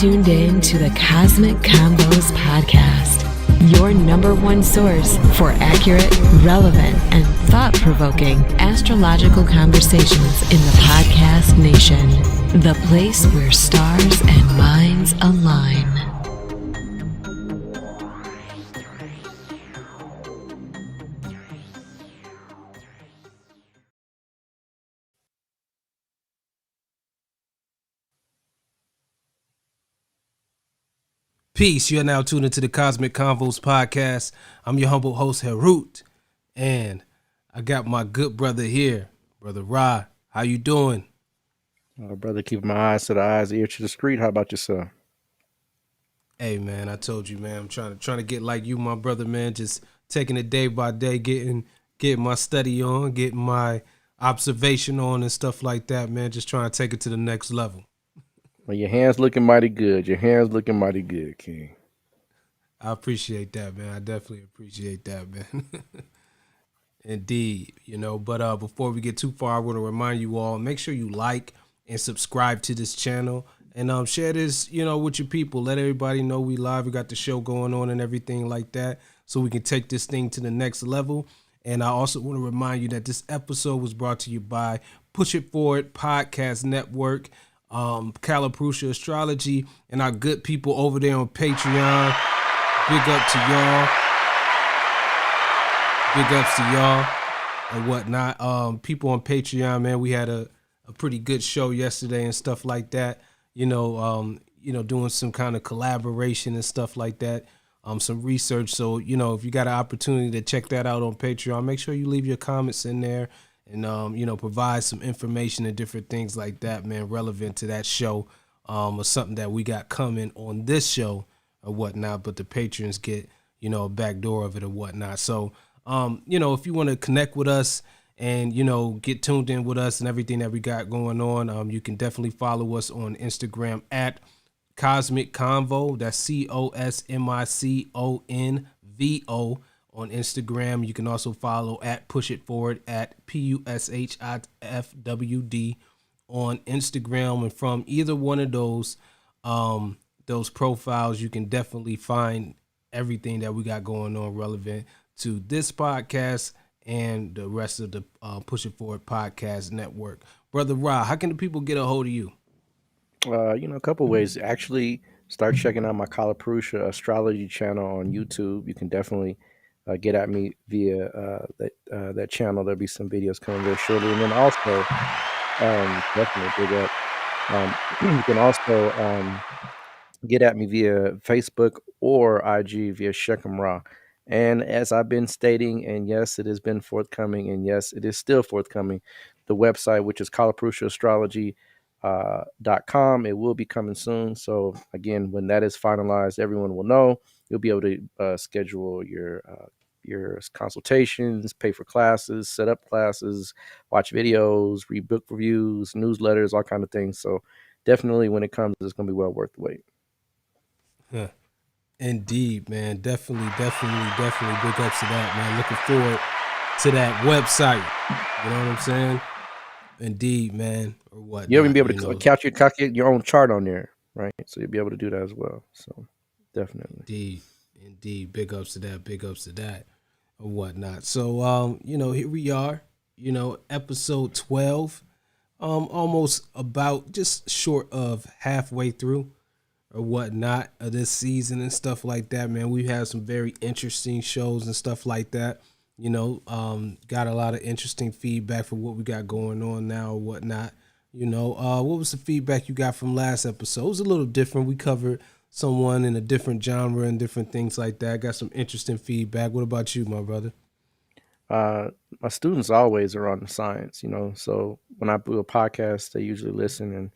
tuned in to the Cosmic Convos podcast, your number one source for accurate, relevant, and thought-provoking astrological conversations in the podcast nation. The place where stars and minds align. Peace. You are now tuned into the Cosmic Convos podcast. I'm your humble host, Harut, and I got my good brother here, Brother Ra. How you doing? Brother, keeping my eyes to the eyes, ear to the street. How about yourself? Hey, man, I told you, man, I'm trying to get like you, my brother, man, just taking it day by day, getting my study on, getting my observation on and stuff like that, man, just trying to take it to the next level. Well, your hand's looking mighty good. Your hand's looking mighty good, King. I appreciate that, man. I definitely appreciate that, man. Indeed, but before we get too far, I want to remind you all, make sure you like and subscribe to this channel and share this, with your people. Let everybody know we live. We got the show going on and everything like that, so we can take this thing to the next level. And I also want to remind you that this episode was brought to you by Push It Forward Podcast Network, Caliprucia Astrology, and our good people over there on Patreon. Big up to y'all. Big ups to y'all and whatnot. People on Patreon, man, we had a pretty good show yesterday and stuff like that. Doing some kind of collaboration and stuff like that. Some research. So, if you got an opportunity to check that out on Patreon, make sure you leave your comments in there and, provide some information and different things like that, man, relevant to that show, or something that we got coming on this show or whatnot, but the patrons get, a back door of it or whatnot. So, if you want to connect with us and, get tuned in with us and everything that we got going on, you can definitely follow us on Instagram at Cosmic Convo. That's COSMICONVO on Instagram. You can also follow at Push It Forward at PUSHIFWD on Instagram. And from either one of those profiles, you can definitely find everything that we got going on relevant to this podcast and the rest of the Push It Forward Podcast Network. Brother Ra, how can the people get a hold of you? A couple ways. Actually, start checking out my Caliprucia Astrology channel on YouTube. You can definitely get at me via that channel. There'll be some videos coming very shortly. And then also, definitely big up. You can also get at me via Facebook or IG via Shechem Ra. And as I've been stating, and yes, it has been forthcoming, and yes, it is still forthcoming, the website, which is calipruciaastrology.com, it will be coming soon. So again, when that is finalized, everyone will know. You'll be able to schedule your consultations, pay for classes, set up classes, watch videos, read book reviews, newsletters, all kind of things. So definitely when it comes, it's going to be well worth the wait. Huh. Indeed, man. Definitely big ups to that, man. Looking forward to that website. You know what I'm saying? Indeed, man. Or what? You'll even be able to calculate your own chart on there, right? So you'll be able to do that as well. So definitely. Indeed. Big ups to that. Or whatnot. So here we are, episode 12. Almost about just short of halfway through or whatnot of this season and stuff like that, man. We've had some very interesting shows and stuff like that. Got a lot of interesting feedback for what we got going on now or whatnot. What was the feedback you got from last episode? It was a little different. We covered someone in a different genre and different things like that. Got some interesting feedback. What about you, my brother? My students always are on the science, so when I do a podcast, they usually listen, and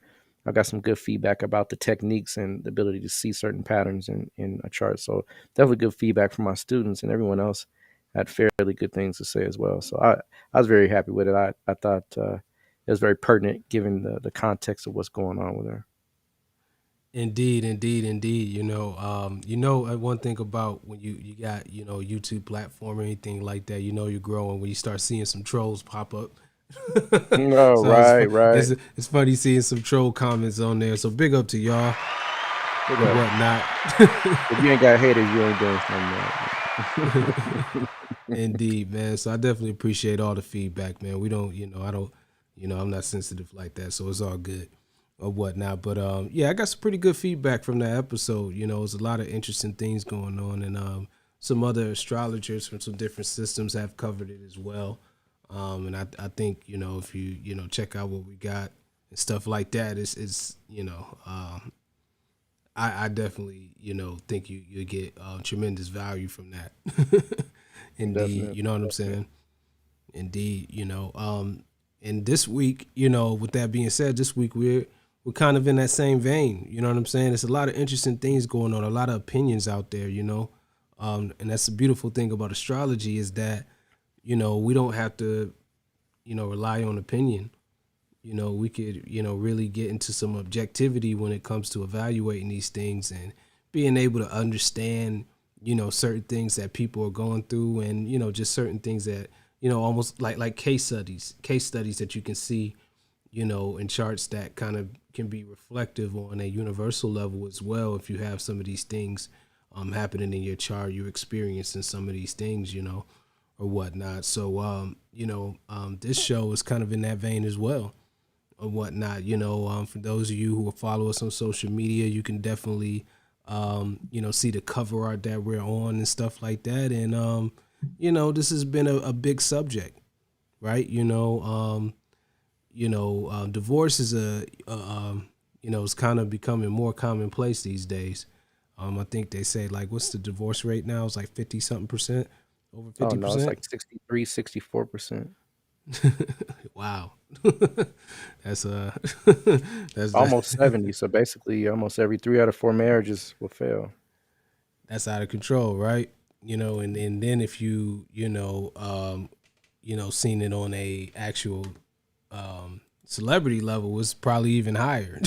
I got some good feedback about the techniques and the ability to see certain patterns in a chart. So definitely good feedback from my students, and everyone else had fairly good things to say as well. So I was very happy with it. I thought it was very pertinent given the context of what's going on with her. Indeed. One thing about when you got, YouTube platform or anything like that, you're growing when you start seeing some trolls pop up. No, so right. It's funny seeing some troll comments on there. So big up to y'all. Hit or up. whatnot. If you ain't got haters, you ain't doing something right. Indeed, man. So I definitely appreciate all the feedback, man. We don't, I don't, I'm not sensitive like that, so it's all good or whatnot. But yeah, I got some pretty good feedback from that episode. There's a lot of interesting things going on, and some other astrologers from some different systems have covered it as well. And I think if you check out what we got and stuff like that, it's I definitely think you get tremendous value from that. Indeed, Definitely. you know what I'm saying. Indeed, and this week, with that being said, this week we're kind of in that same vein. You know what I'm saying? There's a lot of interesting things going on, a lot of opinions out there. And that's the beautiful thing about astrology is that we don't have to rely on opinion. We could really get into some objectivity when it comes to evaluating these things and being able to understand certain things that people are going through, and just certain things that almost like case studies that you can see in charts that kind of can be reflective on a universal level as well. If you have some of these things happening in your chart, you're experiencing some of these things or whatnot. So this show is kind of in that vein as well or whatnot. For those of you who will follow us on social media, you can definitely see the cover art that we're on and stuff like that. And this has been a big subject, right? Divorce is it's kind of becoming more commonplace these days. I think they say, like, what's the divorce rate now? It's like 50 something percent, over Oh no, it's 50%. like 63, 64%. Wow. That's that's Almost 70. So basically almost every 3 out of 4 marriages will fail. that's out of control, right? And then if seen it on a actual celebrity level, it's probably even higher.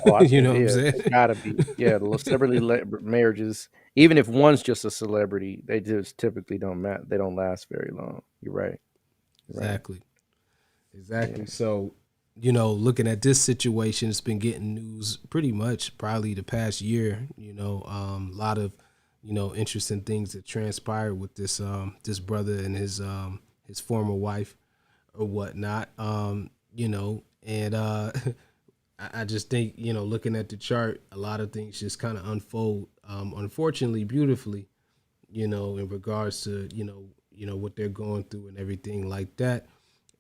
Oh, I You think, know what I'm yeah, saying? it gotta be. Yeah, the celebrity marriages, even if one's just a celebrity, they just typically they don't last very long. You're right. You're right. Exactly. Yeah. Exactly. So, looking at this situation, it's been getting news pretty much probably the past year. A lot of, interesting things that transpired with this brother and his former wife or whatnot. And I just think, looking at the chart, a lot of things just kind of unfold, unfortunately, beautifully, in regards to, what they're going through and everything like that.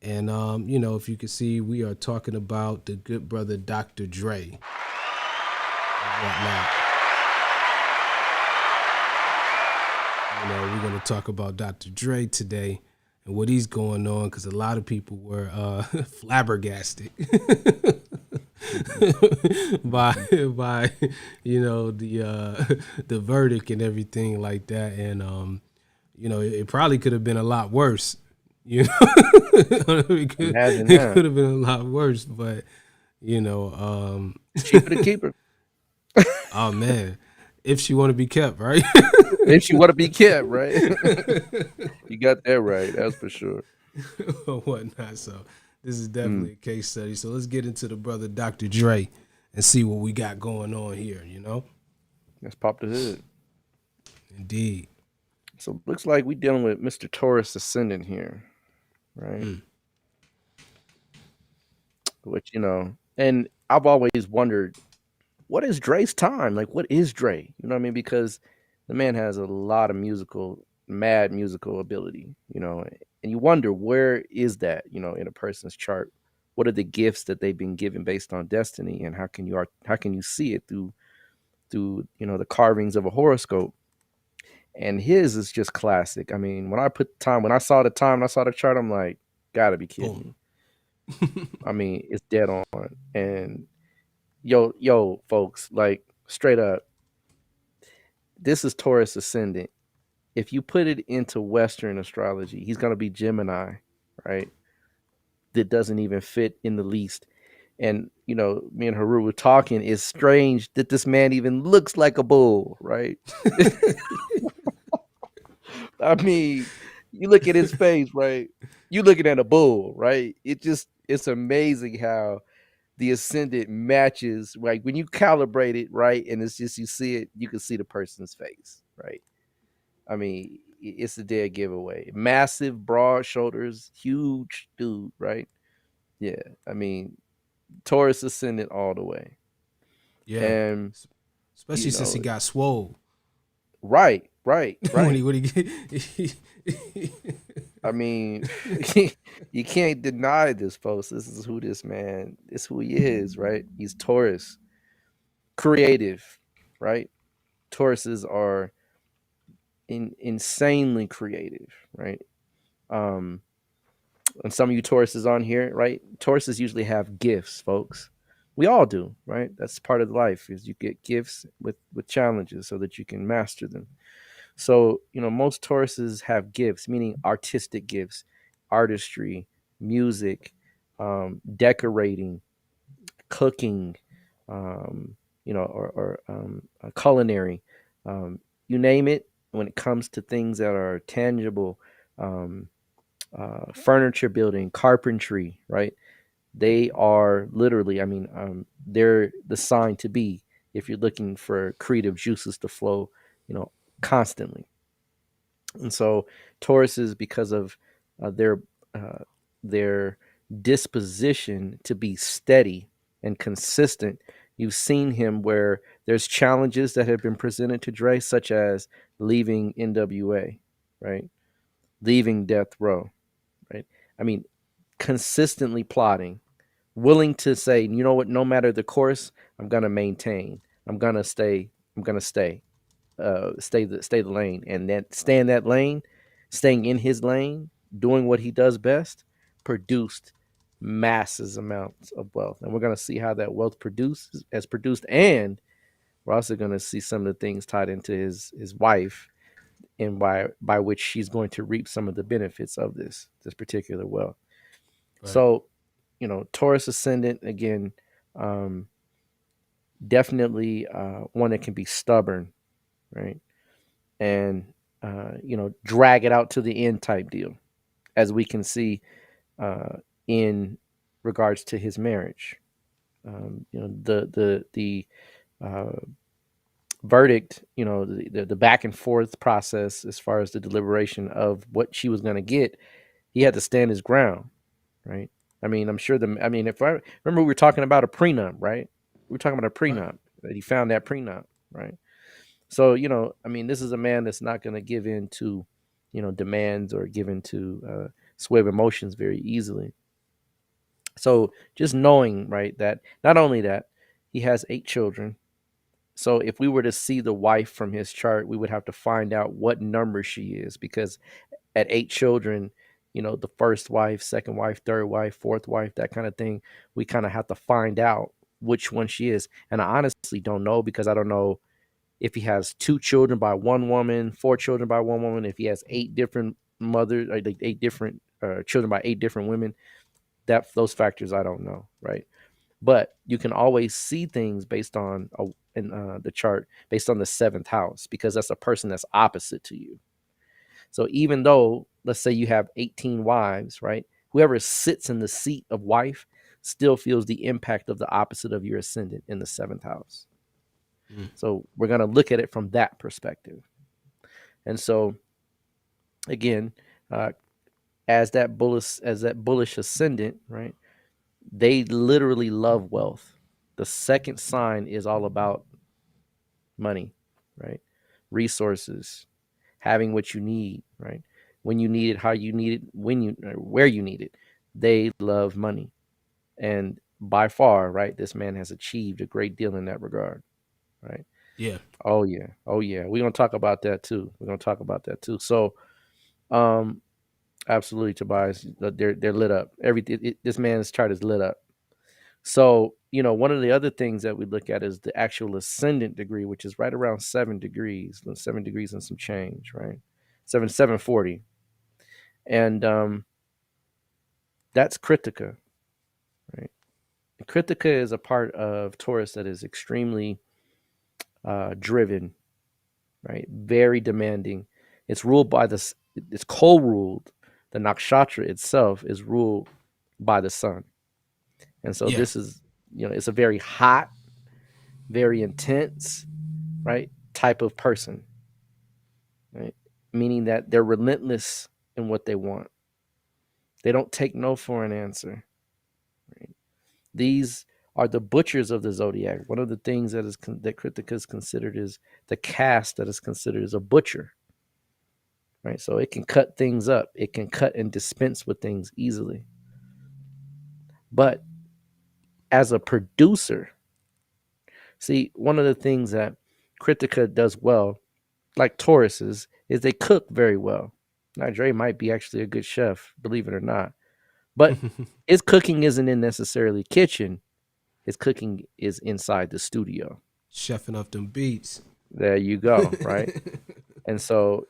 And, if you can see, we are talking about the good brother, Dr. Dre, and whatnot. We're going to talk about Dr. Dre today and what he's going on, because a lot of people were flabbergasted by the verdict and everything like that. And it probably could have been a lot worse. It Imagine that. could have been a lot worse, but you know, Cheaper to keep her. oh man, if she want to be kept, right? If you want to be kept, right? You got that right. That's for sure. Or whatnot. So this is Mm. definitely a case study. So let's get into the brother Dr. Dre and see what we got going on here. Let's pop the hood. Indeed. So looks like we dealing with Mr. Taurus ascendant here, right? Which and I've always wondered, what is Dre's time? Like, what is Dre? You know what I mean? Because the man has a lot of mad musical ability, and you wonder, where is that, in a person's chart? What are the gifts that they've been given based on destiny, and how can you see it through the carvings of a horoscope? And his is just classic. I mean, when I saw the time, and I saw the chart, I'm like, gotta be kidding Boom. me. I mean, it's dead on. And yo, folks, like, straight up, this is Taurus ascendant. If you put it into Western astrology, he's gonna be Gemini, right? That doesn't even fit in the least. And me and Haru were talking. It's strange that this man even looks like a bull, right? I mean, you look at his face, right? You looking at a bull, right? It's amazing how the ascendant matches, like when you calibrate it right, and it's just you see it, you can see the person's face, right? I mean, it's a dead giveaway. Massive, broad shoulders, huge dude, right? Yeah, I mean, Taurus ascendant all the way, Yeah. and you Especially since he know, got swole. right, right, when right. he I mean, you can't deny this, folks. This is who this man, this who he is, right? He's Taurus, creative, right? Tauruses are insanely creative, right? Um, and some of you Tauruses on here, right? Tauruses usually have gifts, folks. We all do, right? That's part of life is you get gifts with challenges so that you can master them. So, most Tauruses have gifts, meaning artistic gifts, artistry, music, decorating, cooking, or culinary. You name it. When it comes to things that are tangible, um, furniture building, carpentry, right? They are literally, I mean, they're the sign to be if you're looking for creative juices to flow, you know, constantly. And so Tauruses, because of uh, their uh, their disposition to be steady and consistent, you've seen him where there's challenges that have been presented to Dre, such as leaving NWA, right? Leaving Death Row, right? I mean, consistently plotting, willing to say, you know what, no matter the course, I'm gonna maintain. I'm gonna stay. I'm gonna stay the lane, and that stay in that lane, staying in his lane, doing what he does best, produced masses amounts of wealth. And we're gonna see how that wealth produced, and we're also gonna see some of the things tied into his wife, and by which she's going to reap some of the benefits of this particular wealth. right. So, Taurus ascendant again, definitely one that can be stubborn, right? And drag it out to the end type deal, as we can see in regards to his marriage. The uh, verdict, the back and forth process as far as the deliberation of what she was going to get, he had to stand his ground, right? I mean, I'm sure I mean, if I remember, we were talking about a prenup, right? We were talking about a Right. prenup that he found that prenup, right? So, I mean, this is a man that's not going to give in to, demands or give in to sway of emotions very easily. So just knowing, right, that not only that, he has 8 children. So if we were to see the wife from his chart, we would have to find out what number she is, because at 8 children, the first wife, second wife, third wife, fourth wife, that kind of thing, we kind of have to find out which one she is. And I honestly don't know, because I don't know if he has 2 children by one woman, 4 children by one woman, if he has 8 different mothers, like 8 different children by 8 different women, that those factors I don't know, right? But you can always see things based on the chart, based on the seventh house, because that's a person that's opposite to you. So even though, let's say you have 18 wives, right? Whoever sits in the seat of wife still feels the impact of the opposite of your ascendant in the seventh house. Mm. So we're going to look at it from that perspective. And so again, uh, as that bullish ascendant, right? They literally love wealth. The second sign is all about money, right? Resources, having what you need, right? When you need it, how you need it, where you need it. They love money, and by far, right, this man has achieved a great deal in that regard, right? Yeah. Oh yeah, oh yeah. We're gonna talk about that too. We're gonna talk about that too. So, um, absolutely, Tobias. They're lit up. This man's chart is lit up. So, one of the other things that we look at is the actual ascendant degree, which is right around 7 degrees, 7 degrees and some change, right? 740, and that's Kritika, right? And Kritika is a part of Taurus that is extremely driven, right? Very demanding. It's ruled by this. It's co-ruled. The nakshatra itself is ruled by the sun, and so Yeah. this is it's a very hot, very intense, right, type of person, right? Meaning that they're relentless in what they want. They don't take no for an answer. Right? These are the butchers of the zodiac. One of the things that Kritika is considered is the caste that is considered as a butcher. Right, so it can cut things up. It can cut and dispense with things easily. But as a producer, see, one of the things that Kritika does well, like Tauruses, is they cook very well. Now, Dre might be actually a good chef, believe it or not. But his cooking isn't in necessarily kitchen. His cooking is inside the studio. Chefing up them beats. There you go, right? And so,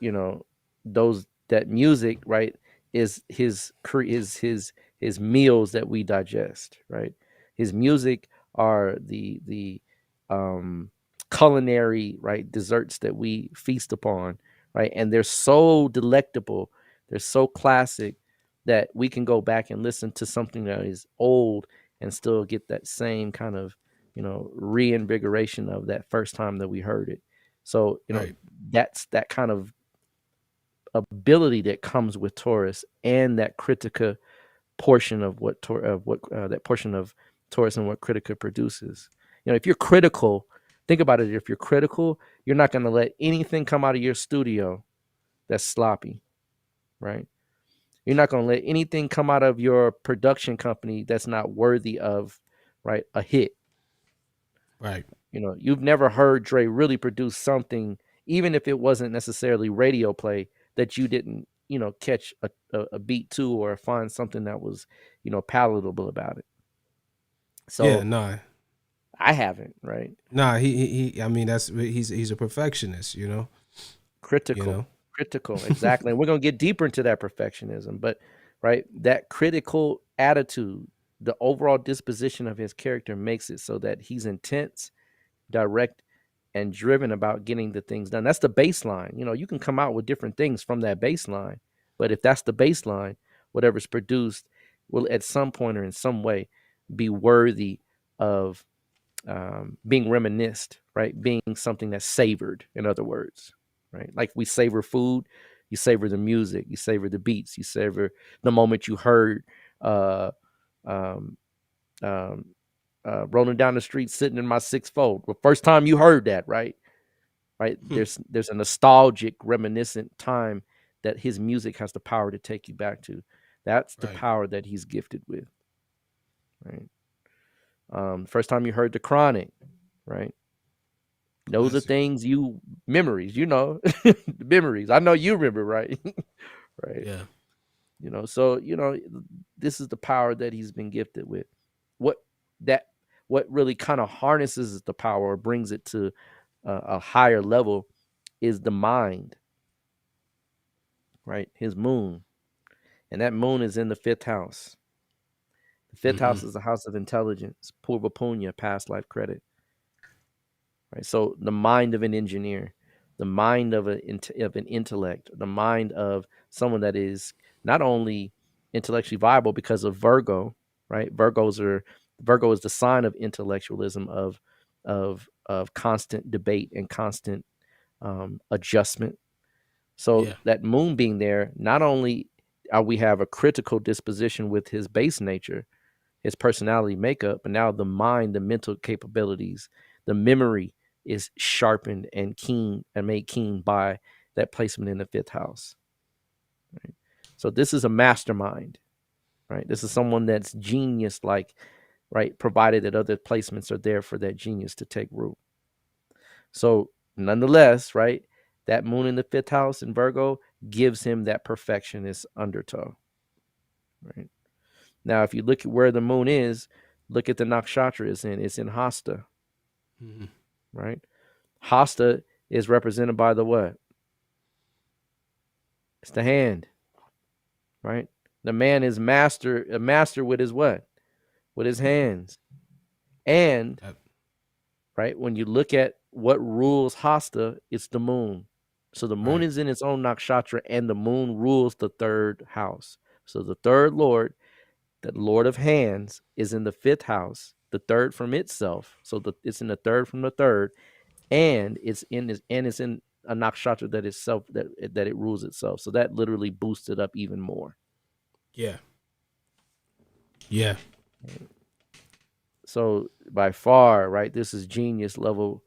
those that music, right, is his meals that we digest, right? His music are the culinary, right, desserts that we feast upon, right? And they're so delectable, they're so classic that we can go back and listen to something that is old and still get that same kind of, reinvigoration of that first time that we heard it. So, Right. that's that kind of ability that comes with Taurus, and that Critica portion of that portion of Taurus and what Critica produces. If you're critical, think about it. If you're critical, you're not going to let anything come out of your studio that's sloppy, right? You're not going to let anything come out of your production company that's not worthy of, right, a hit. Right. You've never heard Dre really produce something, even if it wasn't necessarily radio play, that you didn't, catch a beat to, or find something that was, palatable about it. Yeah, So nah. I haven't, right? Nah, he I mean he's a perfectionist, You know. Critical, exactly. And we're gonna get deeper into that perfectionism, but right, that critical attitude, the overall disposition of his character makes it so that he's intense, direct, and driven about getting the things done. That's the baseline. You can come out with different things from that baseline, but if that's the baseline, whatever's produced will at some point or in some way be worthy of being reminisced, right? Being something that's savored, in other words, right? Like we savor food, you savor the music, you savor the beats, you savor the moment you heard uh, um, um, rolling down the street, sitting in my six fold. The first time you heard that, right? Right. There's a nostalgic, reminiscent time that his music has the power to take you back to. That's the Right. power that he's gifted with. Right. First time you heard the Chronic, right? Those are Classic. things memories, the memories. I know you remember, right? Right. Yeah. So this is the power that he's been gifted with. What that what really kind of harnesses the power or brings it to a higher level is the mind, right? His moon, and that moon is in the fifth house. The fifth Mm-hmm. house is the house of intelligence, purva punya, past life credit, right? So the mind of an engineer, the mind of an intellect, the mind of someone that is not only intellectually viable because of Virgo, right? Virgo is the sign of intellectualism, of constant debate and constant adjustment. So Yeah. that moon being there, not only we have a critical disposition with his base nature, his personality makeup, but now the mind, the mental capabilities, the memory is sharpened and keen and made keen by that placement in the fifth house. Right? So this is a mastermind, right? This is someone that's genius like, right? Provided that other placements are there for that genius to take root. So nonetheless, right, that moon in the fifth house in Virgo gives him that perfectionist undertow. Right. Now, if you look at where the moon is, look at the nakshatra it's in. It's in Hasta. Mm-hmm. Right. Hasta is represented by the what? It's the hand. Right. The man is a master with his what? With his hands. And Yep. right, when you look at what rules Hasta, it's the moon. So the moon Right. is in its own nakshatra, and the moon rules the third house. So the third lord, the lord of hands, is in the fifth house. the third from itself. So it's in the third from the third, and it's in a nakshatra that itself that it rules itself. So that literally boosts it up even more. Yeah. Yeah. So by far, right, this is genius level,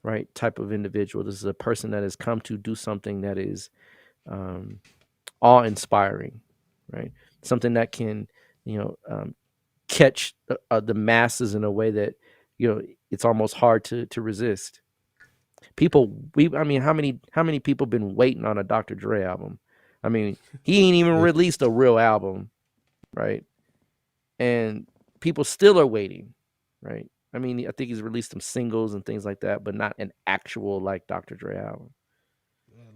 right, type of individual. This is a person that has come to do something that is awe-inspiring, right? Something that can, catch the masses in a way that, it's almost hard to resist. I mean, how many people been waiting on a Dr. Dre album? I mean, he ain't even released a real album, right? And people still are waiting, right? I mean, I think he's released some singles and things like that, but not an actual like Dr. Dre album.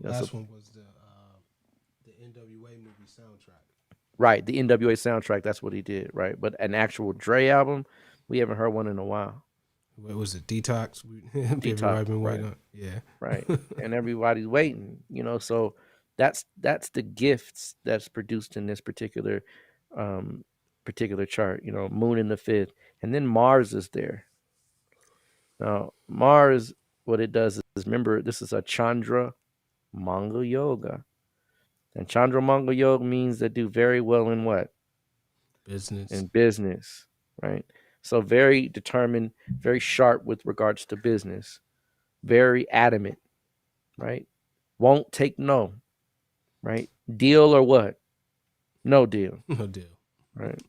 Last one was the NWA movie soundtrack. Right, the NWA soundtrack. That's what he did, right? But an actual Dre album, we haven't heard one in a while. What was it? Detox. Detox, been waiting right? on. Yeah, right. And everybody's waiting, So that's the gifts that's produced in this particular chart. Moon in the fifth, and then Mars is there. Now Mars, what it does is, remember, this is a Chandra Manga Yoga, and Chandra Manga Yoga means they do very well in what? business. In business, right? So very determined, very sharp with regards to business, very adamant, right? Won't take no, right? Deal or what? No deal, No deal. right?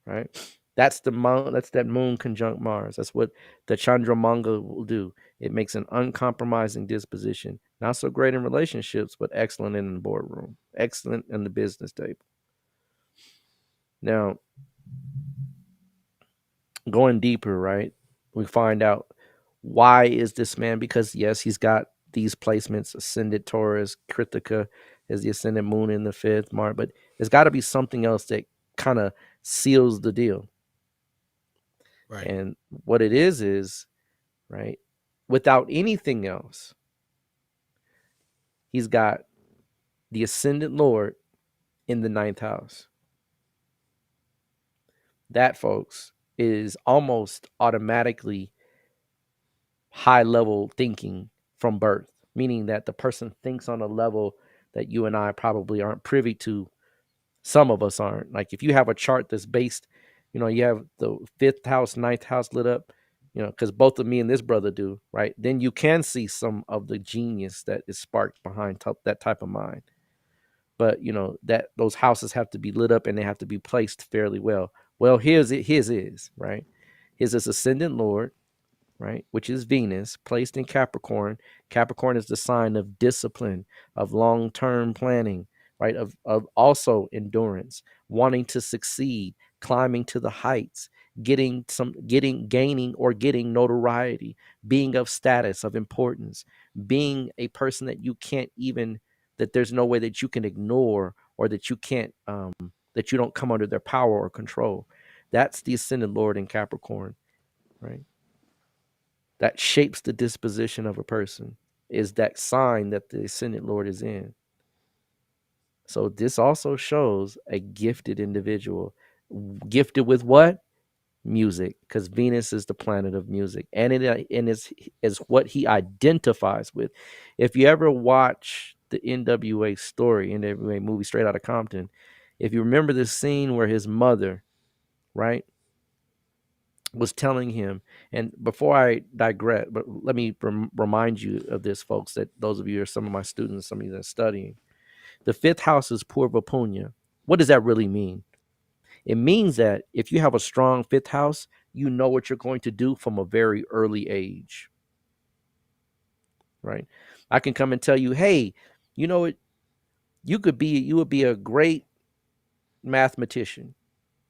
Right. That's that moon conjunct Mars. That's what the Chandramanga will do. It makes an uncompromising disposition. Not so great in relationships, but excellent in the boardroom, excellent in the business table. Now, going deeper, right? We find out why is this man? Because yes, he's got these placements: ascended Taurus, Kritika is the ascended moon in the fifth, Mars. But there's got to be something else that kind of seals the deal. Right. And what it is right, without anything else, he's got the ascendant Lord in the ninth house. That, folks, is almost automatically high level thinking from birth, meaning that the person thinks on a level that you and I probably aren't privy to. Some of us aren't. Like if you have a chart that's based, you have the fifth house, ninth house lit up, because both of me and this brother do, right? Then you can see some of the genius that is sparked behind that type of mind. But that those houses have to be lit up and they have to be placed fairly well. Well, his is right. His is ascendant Lord, right, which is Venus, placed in Capricorn. Capricorn is the sign of discipline, of long-term planning, right, of also endurance, wanting to succeed, climbing to the heights, gaining or getting notoriety, being of status, of importance, being a person that you can't even, that there's no way that you can ignore, or that you can't that you don't come under their power or control. That's the ascendant Lord in Capricorn, right? That shapes the disposition of a person, is that sign that the ascendant Lord is in. So this also shows a gifted individual. Gifted with what? Music, because Venus is the planet of music, and it is what he identifies with. If you ever watch the NWA story, NWA movie, Straight Outta Compton, if you remember this scene where his mother, right, was telling him, and before I digress, but let me remind you of this, folks, that those of you are some of my students, some of you that are studying. The fifth house is Purva Punya. What does that really mean? It means that if you have a strong fifth house, you know what you're going to do from a very early age, right? I can come and tell you, hey, you know what? You would be a great mathematician,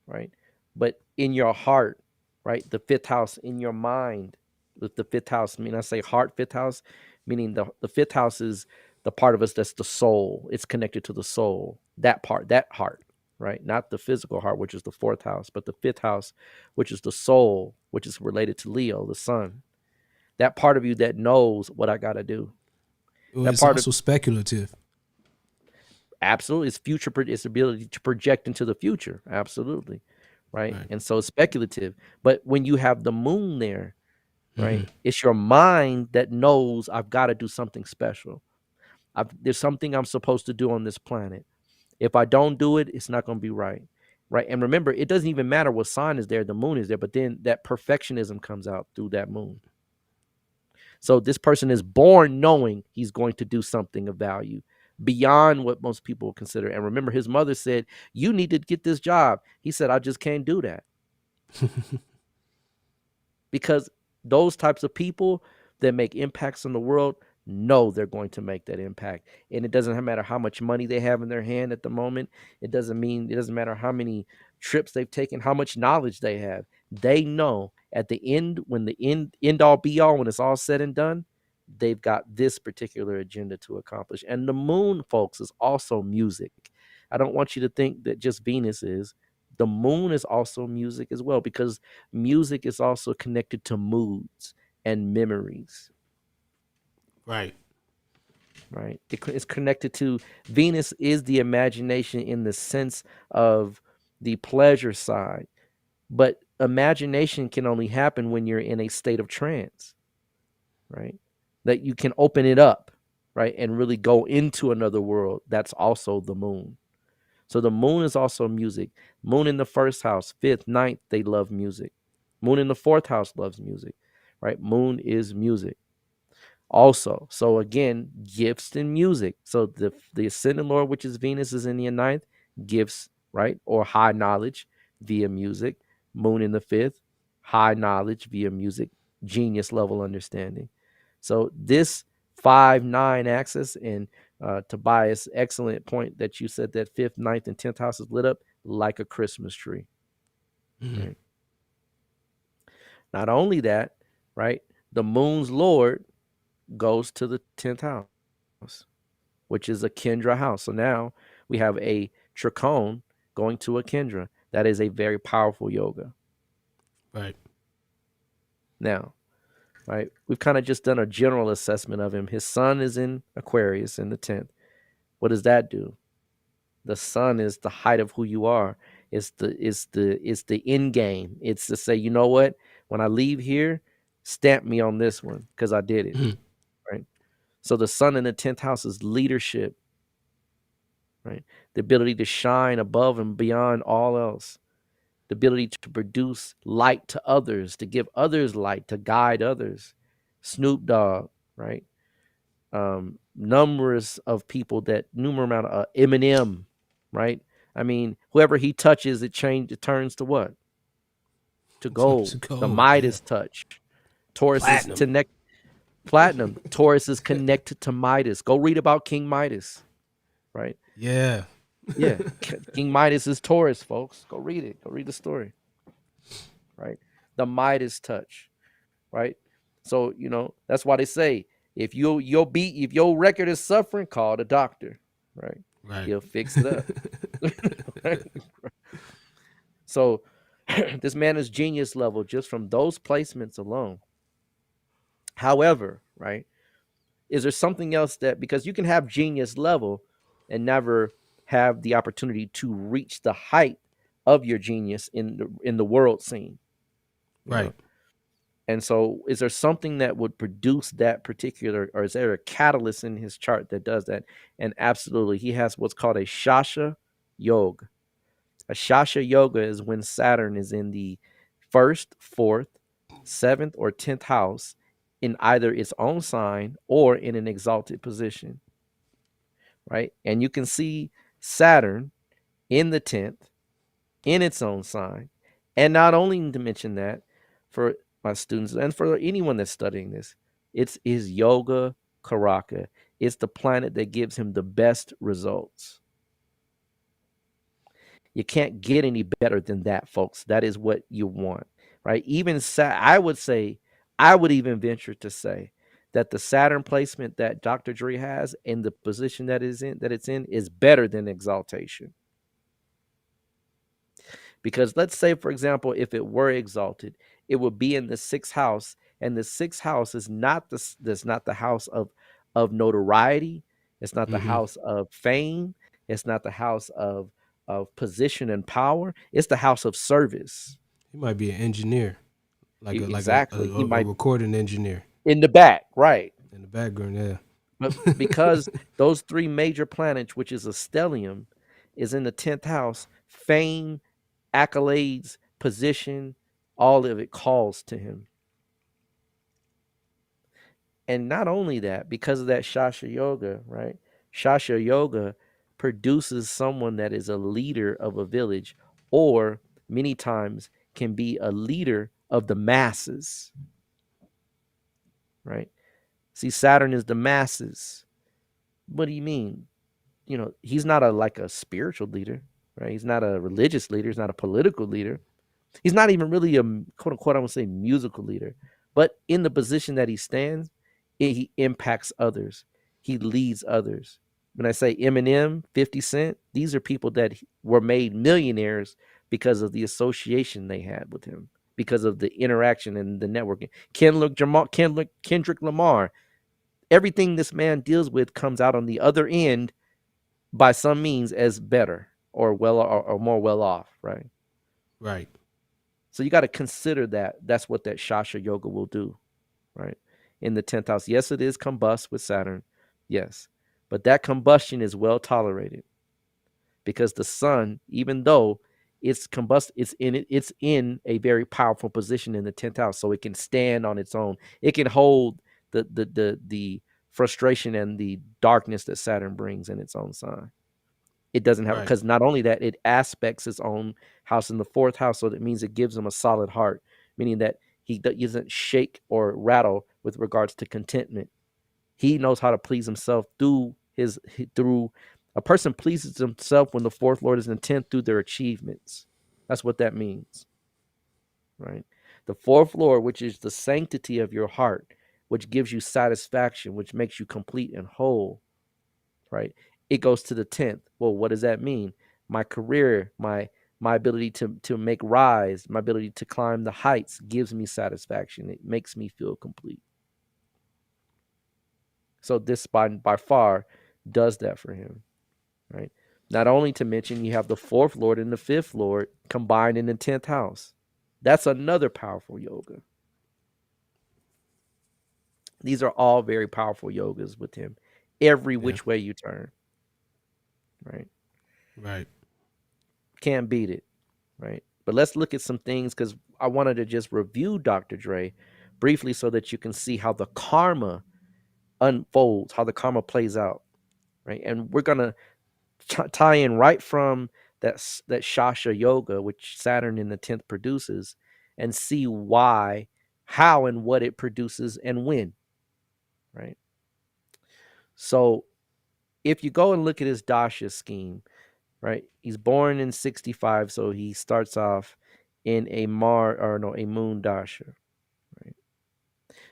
right? But in your heart, right, the fifth house, in your mind, with the fifth house, I mean, I say heart, fifth house, meaning the fifth house is the part of us that's the soul. It's connected to the soul, that part, that heart, right? Not the physical heart, which is the fourth house, but the fifth house, which is the soul, which is related to Leo, the sun. That part of you that knows what I got to do. Well, That it's part also of speculative. absolutely, it's ability to project into the future. Absolutely. right? Right. And so it's speculative. But when you have the moon there, Mm-hmm. right, it's your mind that knows I've got to do something special. There's something I'm supposed to do on this planet. If I don't do it, it's not going to be right. Right. And remember, it doesn't even matter what sign is there, the moon is there, but then that perfectionism comes out through that moon. So this person is born knowing he's going to do something of value beyond what most people consider. And remember, his mother said, "You need to get this job." He said, "I just can't do that." Because those types of people that make impacts in the world know they're going to make that impact. And it doesn't matter how much money they have in their hand at the moment. It doesn't matter how many trips they've taken, how much knowledge they have. They know at the end, when the end all be all, when it's all said and done, they've got this particular agenda to accomplish. And the moon, folks, is also music. I don't want you to think that just Venus is. The moon is also music as well, because music is also connected to moods and memories, Right. right? It's connected to Venus is the imagination in the sense of the pleasure side, but imagination can only happen when you're in a state of trance, right? That you can open it up, right? And really go into another world. That's also the moon. So the moon is also music. Moon in the first house, fifth, ninth, they love music. Moon in the fourth house loves music, right? Moon is music also. So again, gifts and music. So the ascendant Lord, which is Venus, is in the ninth, gifts, right? Or high knowledge via music. Moon in the fifth, high knowledge via music, genius level understanding. So this 5-9 axis, and Tobias, excellent point that you said that fifth, ninth, and 10th house is lit up like a Christmas tree. Mm-hmm. Right? Not only that, right? The moon's lord goes to the 10th house, which is a Kendra house. So now we have a Tricone going to a Kendra. That is a very powerful yoga. Right. Now, right, we've kind of just done a general assessment of him. His sun is in Aquarius in the 10th. What does that do? The sun is the height of who you are. It's the end game. It's to say, you know what? When I leave here, stamp me on this one because I did it. Mm-hmm. Right. So the sun in the 10th house is leadership, right? The ability to shine above and beyond all else, the ability to produce light to others, to give others light, to guide others. Snoop Dogg, right? Numerous of people that numerous amount of Eminem, right? I mean, whoever he touches, it turns to what? To To gold. The gold. Yeah. Midas touch. Taurus is Platinum. connect platinum. Taurus is connected to Midas. Go read about King Midas, right? Yeah. Yeah, King Midas is Taurus, folks. Go read it. Go read the story, right? The Midas touch, right? So that's why they say if your record is suffering, call the doctor, right? Right. He'll fix it up. Right? So this man is genius level just from those placements alone. However, right, is there something else that, because you can have genius level and never have the opportunity to reach the height of your genius in the world scene, you Right. know? And so is there something that would produce that particular, or is there a catalyst in his chart that does that? And absolutely, he has what's called a Shasha Yoga. A Shasha Yoga is when Saturn is in the first, fourth, seventh, or 10th house in either its own sign or in an exalted position, right? And you can see Saturn in the 10th in its own sign. And not only to mention that, for my students and for anyone that's studying this, it's his Yoga Karaka. It's the planet that gives him the best results. You can't get any better than that, folks. That is what you want, right? I would say, I would even venture to say that the Saturn placement that Dr. Dre has in the position that it's in is better than exaltation. Because let's say, for example, if it were exalted, it would be in the sixth house, and the sixth house is not the house of notoriety. It's not the Mm-hmm. house of fame. It's not the house of of position and power. It's the house of service. He might be an engineer, like Exactly. He a might recording engineer in the back, right? in the background. Yeah. But because those three major planets, which is a stellium, is in the 10th house, fame, accolades, position, all of it calls to him. And not only that, because of that Shasha Yoga, right? Shasha Yoga produces someone that is a leader of a village, or many times can be a leader of the masses, right? See, Saturn is the masses. What do you mean? He's not like a spiritual leader, right? He's not a religious leader. He's not a political leader. He's not even really a quote unquote, I would say, musical leader. But in the position that he stands, he impacts others. He leads others. When I say Eminem, 50 Cent, these are people that were made millionaires because of the association they had with him, because of the interaction and the networking. Kendrick Lamar, everything this man deals with comes out on the other end by some means as better or more well off, right? Right. So you got to consider that. That's what that Shasha Yoga will do, right? In the 10th house. Yes, it is combust with Saturn. Yes. But that combustion is well tolerated because the sun, even though it's it's in a very powerful position in the 10th house. So it can stand on its own. It can hold the frustration and the darkness that Saturn brings in its own sign. It doesn't have, Right. because not only that, it aspects its own house in the 4th house. So that means it gives him a solid heart, meaning that he doesn't shake or rattle with regards to contentment. He knows how to please himself through a person pleases himself when the 4th Lord is in 10th through their achievements. That's what that means, right? The 4th Lord, which is the sanctity of your heart, which gives you satisfaction, which makes you complete and whole, right? It goes to the 10th. Well, what does that mean? My career, my ability to make rise, my ability to climb the heights gives me satisfaction. It makes me feel complete. So this by far does that for him, right? Not only to mention you have the 4th Lord and the 5th Lord combined in the 10th house. That's another powerful yoga. These are all very powerful yogas with him, every which way you turn, right? Right. Can't beat it, right? But let's look at some things, because I wanted to just review Dr. Dre briefly so that you can see how the karma unfolds, how the karma plays out, right? And we're gonna tie in right from that Shasha Yoga, which Saturn in the 10th produces, and see why, how, and what it produces and when, right? So if you go and look at his Dasha scheme, right? He's born in 65, so he starts off in a moon Dasha, right?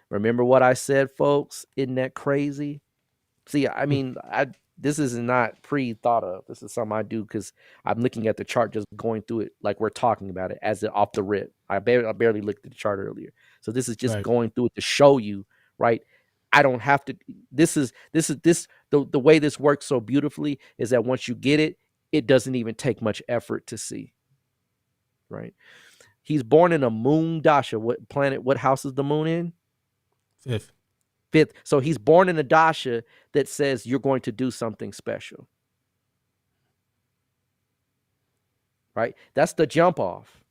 Remember what I said, folks? Isn't that crazy? See, I mean, this is not pre-thought of. This is something I do because I'm looking at the chart, just going through it like we're talking about it as it off the rip. I barely looked at the chart earlier, so this is just going through it to show you, right? I don't have to. The way this works so beautifully is that once you get it, it doesn't even take much effort to see, right? He's born in a moon dasha. What planet? What house is the moon in? 5th. 5th. So he's born in a dasha that says you're going to do something special, right? That's the jump off.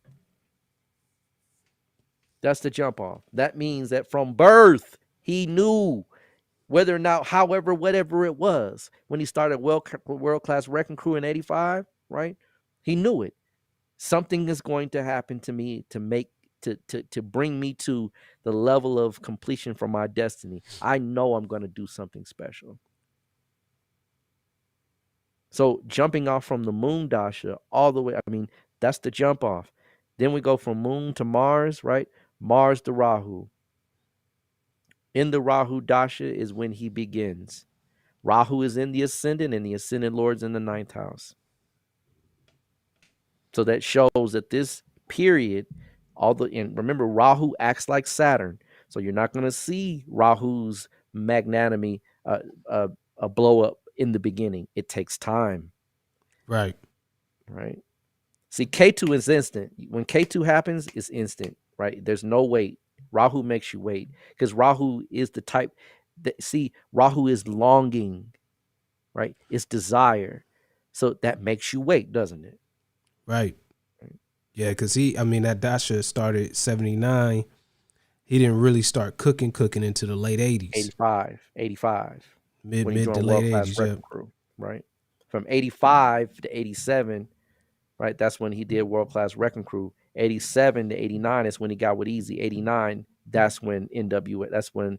That's the jump off. That means that from birth, he knew whether or not, however, whatever it was, when he started World Class Wrecking Crew in 85, right? He knew it. Something is going to happen to me to bring me to the level of completion for my destiny. I know I'm going to do something special. So jumping off from the moon dasha all the way, I mean, that's the jump off. Then we go from moon to Mars, right? Mars to Rahu. In the Rahu dasha is when he begins. Rahu is in the ascendant, and the ascendant lord's in the 9th house. So that shows that this period, and remember, Rahu acts like Saturn. So you're not going to see Rahu's magnanimity blow up in the beginning. It takes time. Right. right? See, K2 is instant. When K2 happens, it's instant, right? There's no wait. Rahu makes you wait because Rahu is the type that, see, Rahu is longing, right? It's desire. So that makes you wait, doesn't it? Right. Yeah, because that Dasha started 79. He didn't really start cooking into the late 80s. 85, when he Mid to joined late World Class 80s, yeah. Wrecking Crew, right? From 85 to 87, right? That's when he did World Class Wrecking Crew. 87 to 89 is when he got with Easy. 89, that's when NWA, that's when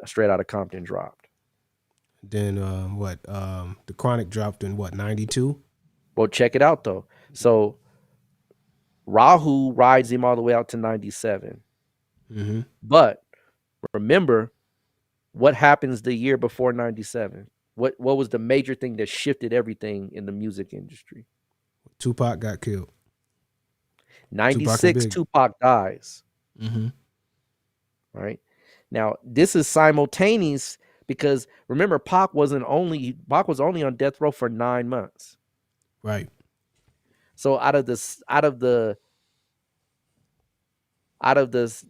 Straight Outta Compton dropped. Then the Chronic dropped in 92? Well, check it out though. So Rahu rides him all the way out to 97. Mm-hmm. But remember what happens the year before 97? What was the major thing that shifted everything in the music industry? Tupac got killed. 96, Tupac dies. Mm-hmm. Right? Now, this is simultaneous because remember, Pac was only on death row for 9 months. Right. So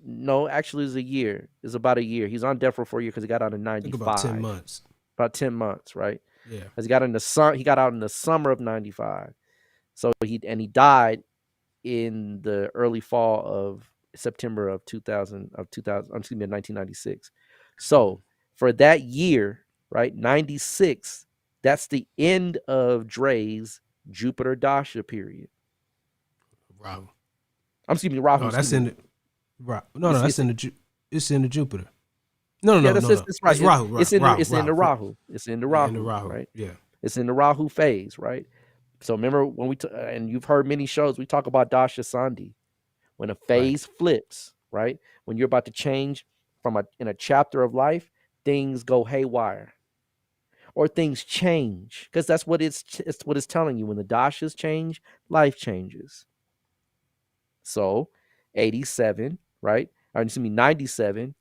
no, actually it's a year. It's about a year. He's on death row for a year because he got out in 95. About 10 months. About 10 months, right? Yeah. Because he got out in the summer of 95. So he died in the early fall of September of 1996. So for that year, right, 96, that's the end of Dre's Jupiter Dasha period. Rahu. Excuse me, Rahu. No, that's in the it's in the Jupiter. No, that's right. It's Rahu. It's in the Rahu. It's in the Rahu, right? Yeah. It's in the Rahu phase, right? So remember when and you've heard many shows, we talk about Dasha Sandhi. When a phase flips, right? When you're about to change in a chapter of life, things go haywire. Or things change. Because that's what it's telling you. When the dashas change, life changes. So 87, right? Or 97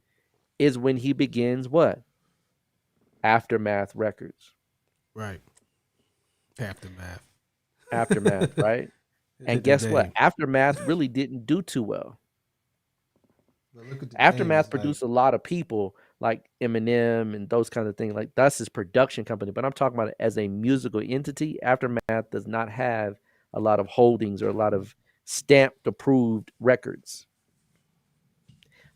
is when he begins what? Aftermath Records. Right. Aftermath, right? And guess what? Aftermath really didn't do too well. Aftermath produced a lot of people like Eminem and those kinds of things. Like that's his production company. But I'm talking about it as a musical entity. Aftermath does not have a lot of holdings or a lot of stamped approved records.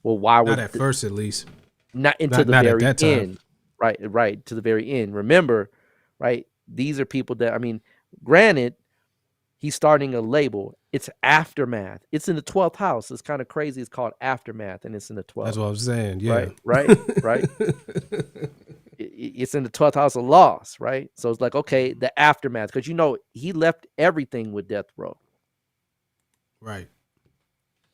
Well, why would not at first at least? Not until the very end. Right. To the very end. Remember, right? These are people that, granted, he's starting a label. It's Aftermath. It's in the 12th house. It's kind of crazy. It's called Aftermath, and it's in the 12th. That's what I'm saying. Yeah. Right. It's in the 12th house of loss, right? So it's like, okay, the Aftermath, because he left everything with Death Row. Right.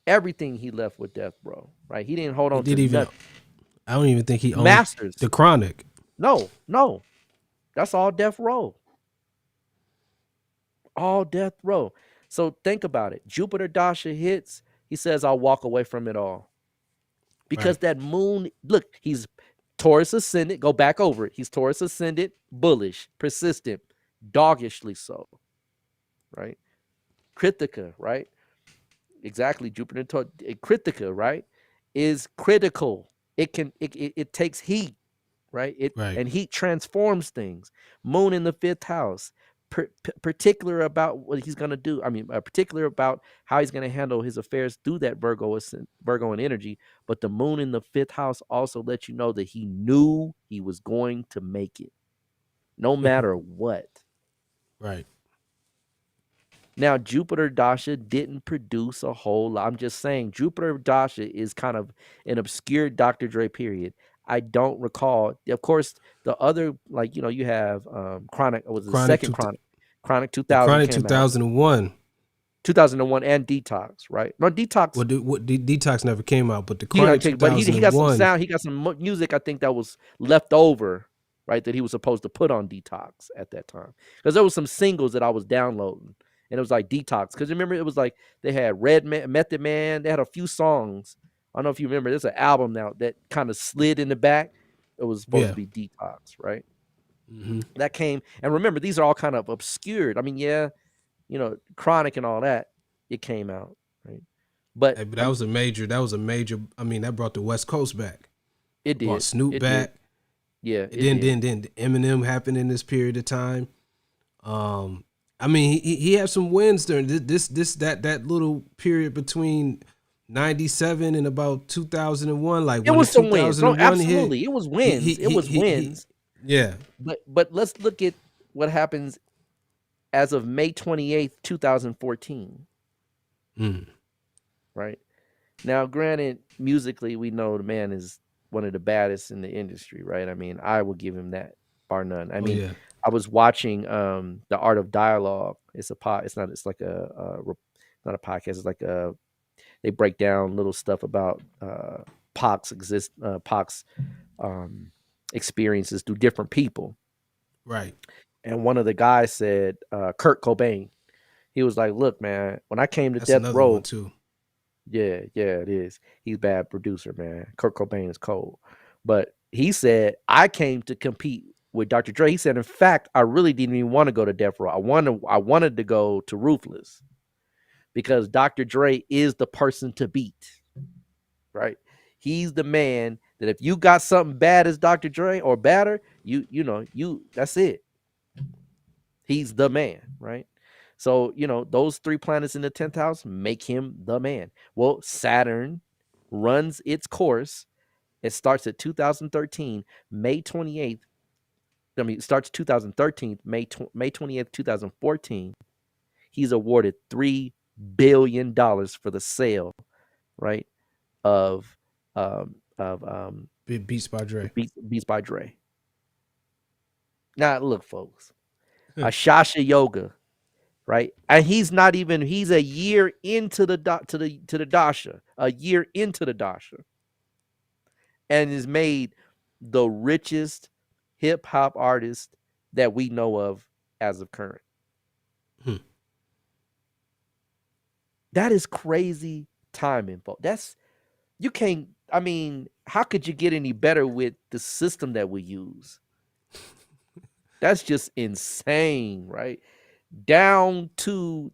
Everything he left with Death Row, right? He didn't hold on to nothing. I don't even think he owned Masters. The Chronic. No. That's all Death Row. All Death Row. So think about it. Jupiter Dasha hits. He says, I'll walk away from it all. Because that moon, look, he's Taurus ascendant. Go back over it. He's Taurus ascendant, bullish, persistent, doggishly so. Right? Kritika, right? Exactly. Jupiter Kritika, right? Is critical. It takes heat, right? And heat transforms things. Moon in the 5th house. Particular about what he's going to do. Particular about how he's going to handle his affairs through that Virgo and energy. But the moon in the 5th house also lets you know that he knew he was going to make it, no matter what. Right. Now, Jupiter Dasha didn't produce a whole lot. I'm just saying Jupiter Dasha is kind of an obscure Dr. Dre period. I don't recall. Of course, the other, you have Chronic. Was the second Chronic? Chronic 2000. Chronic 2001. 2001 and Detox, right? No, Detox. Well, Detox never came out, but the Chronic 2001. But he got some sound. He got some music, I think, that was left over, right? That he was supposed to put on Detox at that time. Because there was some singles that I was downloading. And it was like Detox. Because remember, it was like they had Method Man. They had a few songs. I don't know if you remember. There's an album now that kind of slid in the back. It was supposed to be Detox, right? Mm-hmm. That came. And remember, these are all kind of obscured. Chronic and all that, it came out, right? But Hey, but that was a major. I mean, that brought the West Coast back. it Brought did, Snoop it did, back. yeah, And it then did. then then Eminem happened in this period of time. Um, I mean, he had some wins during that little period between 97 and about 2001. Like It when the was some wins. No, 2001 hit, absolutely, it was he he wins. It he was he, he wins. yeah. But let's look at what happens as of May 28th, 2014. Mm. Right now, granted, musically, we know the man is one of the baddest in the industry. Right? I mean, I will give him that, bar none. I Oh mean, yeah. I was watching The Art of Dialogue. It's a pod. It's not. It's like not a podcast. It's like they break down little stuff about Pac's experiences through different people. Right. And one of the guys said, Kurt Cobain. He was like, "Look, man, when I came to That's Death another one Row, too. yeah, it is. He's a bad producer, man. Kurt Cobain is cold." But he said, "I came to compete with Dr. Dre." He said, "In fact, I really didn't even want to go to Death Row. I wanted to go to Ruthless because Dr. Dre is the person to beat, right? He's the man that if you got something bad as Dr. Dre or badder, you that's it. He's the man, right?" So, those three planets in the 10th house make him the man. Well, Saturn runs its course. It starts at 2013, May 28th. I mean, it starts 2013, May 28th, 2014. He's awarded $3 billion for the sale, right, of Beats by Dre. Beats by Dre. Now, look, folks, Ashasha Yoga, right? And he's a year into the dasha, a year into the dasha, and is made the richest hip hop artist that we know of as of current. Hmm. That is crazy timing, folks. That's you can't. I mean, how could you get any better with the system that we use? That's just insane, right? Down to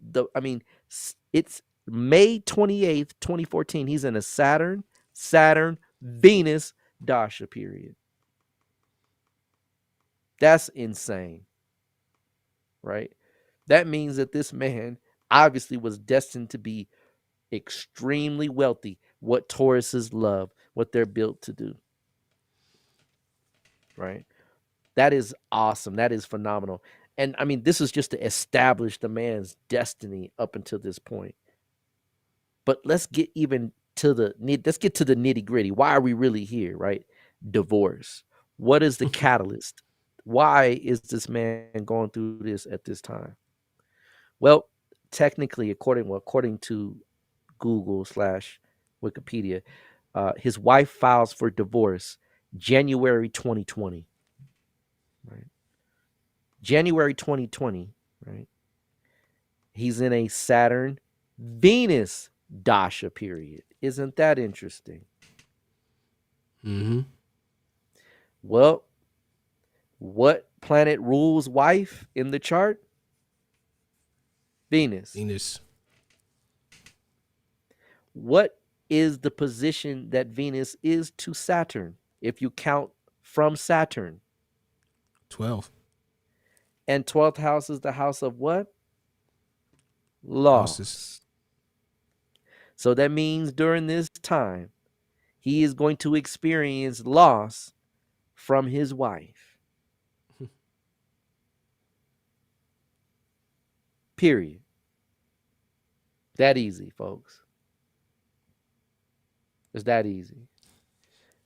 it's May 28th, 2014. He's in a Saturn, Venus, Dasha period. That's insane, right? That means that this man obviously was destined to be extremely wealthy, what Tauruses love, what they're built to do, right? That is awesome. That is phenomenal. And I mean, this is just to establish the man's destiny up until this point. But let's get to the nitty gritty. Why are we really here, right? Divorce. What is the catalyst? Why is this man going through this at this time? Well, technically, according to Google/Wikipedia, his wife files for divorce January 2020. Right, January 2020. Right, he's in a Saturn Venus Dasha period. Isn't that interesting? Mm-hmm. Well, what planet rules wife in the chart? Venus. Venus. What is the position that Venus is to Saturn if you count from Saturn? 12. And 12th house is the house of what? Losses. Loss. So that means during this time, he is going to experience loss from his wife. Period. That easy, folks. It's that easy.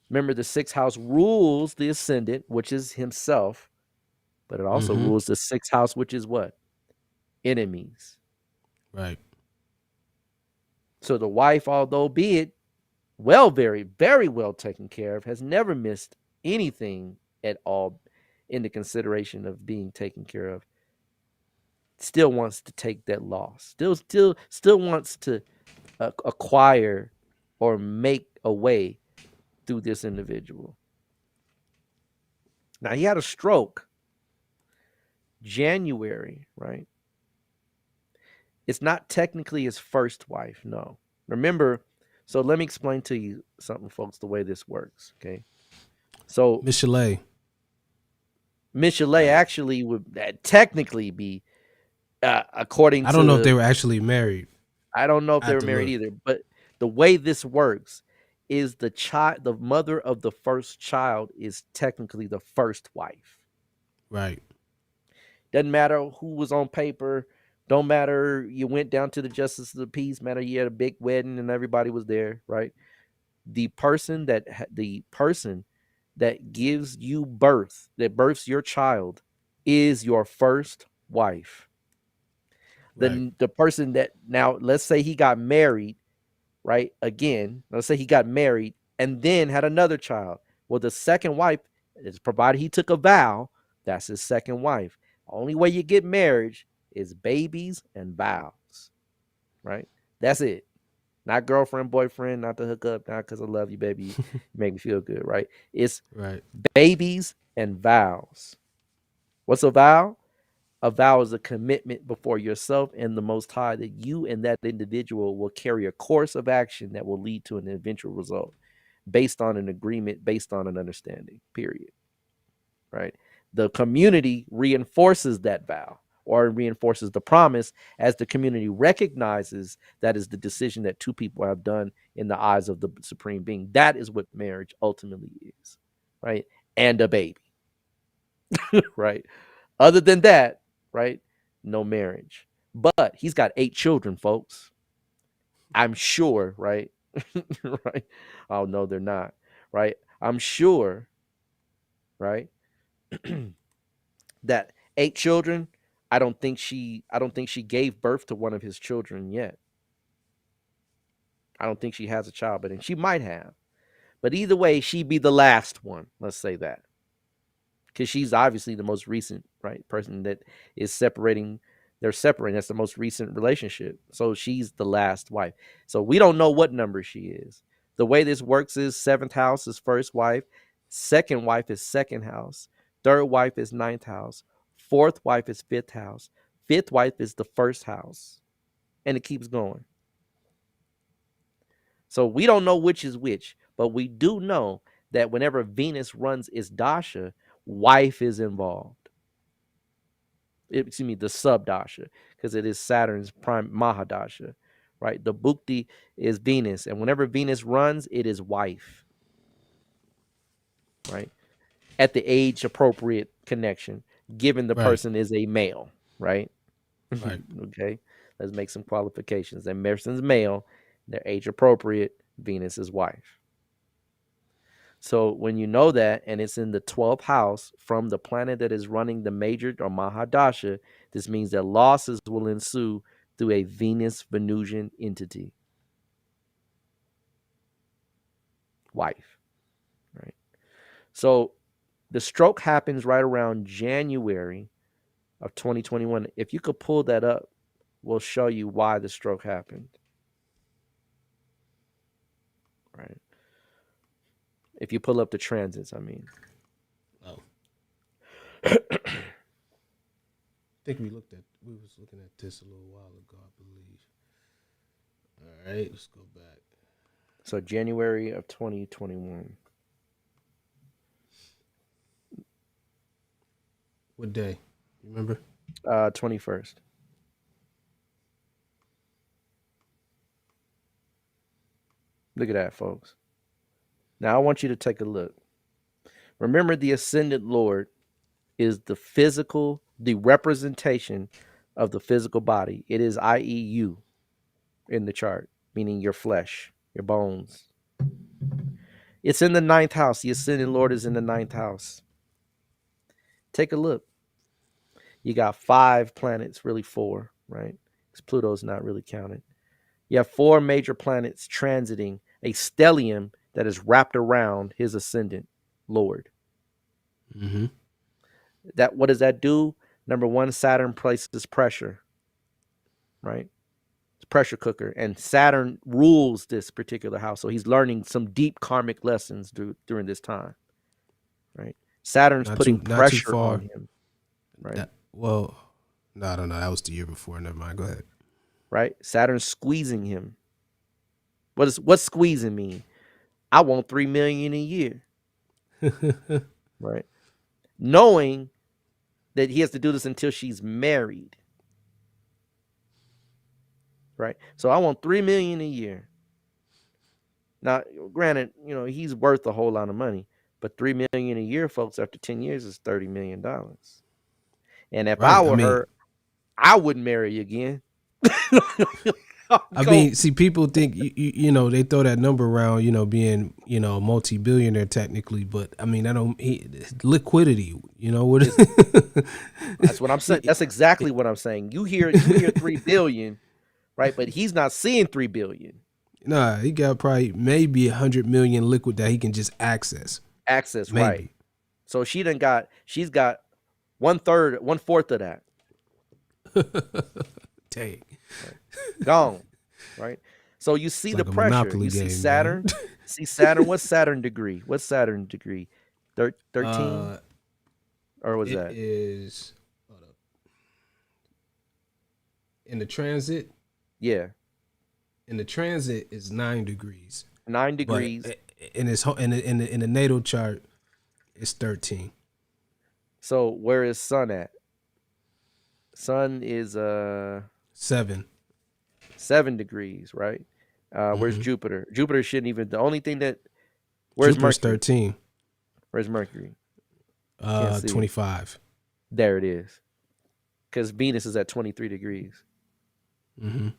Remember, the sixth house rules the ascendant, which is himself, but it also Mm-hmm. rules the sixth house, which is what? Enemies. Right. So the wife, although be it very, very well taken care of, has never missed anything at all in the consideration of being taken care of. Still wants to take that loss. Still wants to acquire or make a way through this individual. Now, he had a stroke January, right? It's not technically his first wife. No. Remember, so let me explain to you something, folks, the way this works. Okay. So Michelet. Michelet Like, actually would technically be, according I don't know if they to, were actually married. I don't know if I they had were to married look. either, but the way this works is the mother of the first child is technically the first wife. Right. Doesn't matter who was on paper. Don't matter. You went down to the justice of the peace. Matter you had a big wedding and everybody was there, right? The person that gives you birth, that births your child, is your first wife. Right. The person that, now let's say he got married, right? Again, let's say he got married and then had another child. Well, the second wife is, provided he took a vow, that's his second wife. Only way you get marriage is babies and vows, right? That's it. Not girlfriend, boyfriend, not to hook up, not because I love you, baby. You make me feel good, right? It's Right. babies and vows. What's a vow? A vow is a commitment before yourself and the Most High that you and that individual will carry a course of action that will lead to an eventual result based on an agreement, based on an understanding, period. Right? The community reinforces that vow or reinforces the promise as the community recognizes that is the decision that two people have done in the eyes of the supreme being. That is what marriage ultimately is, right? And a baby, right? Other than that, right? No marriage. But he's got 8 children, folks. I'm sure, right? Right? Oh no, they're not, right? I'm sure, right? That 8 children, I don't think she gave birth to one of his children yet. I don't think she has a child, but she might have. But either way, she'd be the last one. Let's say that. Because she's obviously the most recent, right, person that is separating. They're separating. That's the most recent relationship. So she's the last wife. So we don't know what number she is. The way this works is seventh house is first wife, second wife is second house, third wife is ninth house, fourth wife is fifth house, fifth wife is the first house, and it keeps going. So we don't know which is which, but we do know that whenever Venus runs its dasha, wife is involved. Excuse me, the sub dasha, because it is Saturn's prime Mahadasha, right? The Bhukti is Venus, and whenever Venus runs, it is wife, right? At the age appropriate connection, given the Right. person is a male, right? Right. Okay, let's make some qualifications. That person's male, they're age appropriate, Venus is wife. So when you know that, and it's in the 12th house from the planet that is running the major or Mahadasha, this means that losses will ensue through a Venus Venusian entity, wife, right? So the stroke happens right around January of 2021. If you could pull that up, we'll show you why the stroke happened, right? If you pull up the transits, I mean. Oh. I think we was looking at this a little while ago, I believe. All right, let's go back. So January of 2021. What day? You remember? 21st. Look at that, folks. Now I want you to take a look. Remember, the ascendant Lord is the representation of the physical body. It is, i.e., you in the chart, meaning your flesh, your bones. It's in the ninth house. The ascendant Lord is in the ninth house. Take a look. You got 5 planets, really 4, right? Because Pluto's not really counted. You have 4 major planets transiting a stellium that is wrapped around his ascendant Lord. Mm-hmm. That, what does that do? Number one, Saturn places pressure, right? It's pressure cooker, and Saturn rules this particular house, so he's learning some deep karmic lessons during this time, right? Saturn's putting Not too pressure on far. him, right? Well, no, I don't know. That was the year before. Never mind. Go ahead. right? Saturn's squeezing him. What's squeezing mean? I want 3 million a year, right? Knowing that he has to do this until she's married, right? So I want 3 million a year. Now, granted, he's worth a whole lot of money, but 3 million a year, folks, after 10 years is $30 million. And if I Right. I were mean, her, I wouldn't marry again. I mean, see, people think they throw that number around, being a multi-billionaire technically, but I mean, liquidity, what? That's what I'm saying. That's exactly what I'm saying. You hear 3 billion, right? But he's not seeing 3 billion. Nah, he got probably maybe 100 million liquid that he can just access. Access, Maybe. right? So she's got 1/3, 1/4 of that. Dang. Right. Gone. Right. So you see the pressure. Monopoly You see game, Saturn. man. See Saturn. What's Saturn degree? What's Saturn degree? 13? Or was that? It is. Hold up. In the transit. Yeah. In the transit is 9 degrees. 9 degrees. But in the natal chart, it's 13. So where is Sun at? Sun is 7. 7 degrees, right? Where's Jupiter? Jupiter shouldn't even. The only thing that where's Jupiter's Mercury? 13. Where's Mercury? 25. There it is. Because Venus is at 23 degrees. Mm-hmm.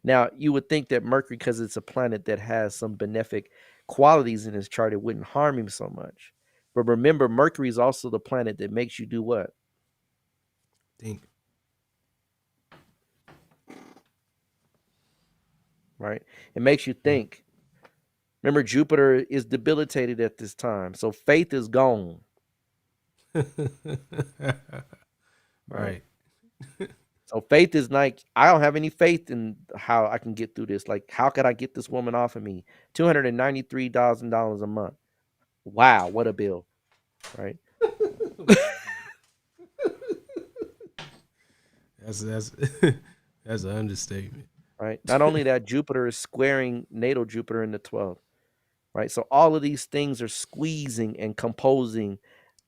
Now, you would think that Mercury, because it's a planet that has some benefic qualities in his chart, it wouldn't harm him so much. But remember, Mercury is also the planet that makes you do what? Think. Right? It makes you think. Remember, Jupiter is debilitated at this time. So faith is gone. Right. So faith is like, I don't have any faith in how I can get through this. Like, how could I get this woman off of me? $293,000 a month. Wow, what a bill. Right? That's that's an understatement. Right? Not only that, Jupiter is squaring natal Jupiter in the 12th. Right? So all of these things are squeezing and composing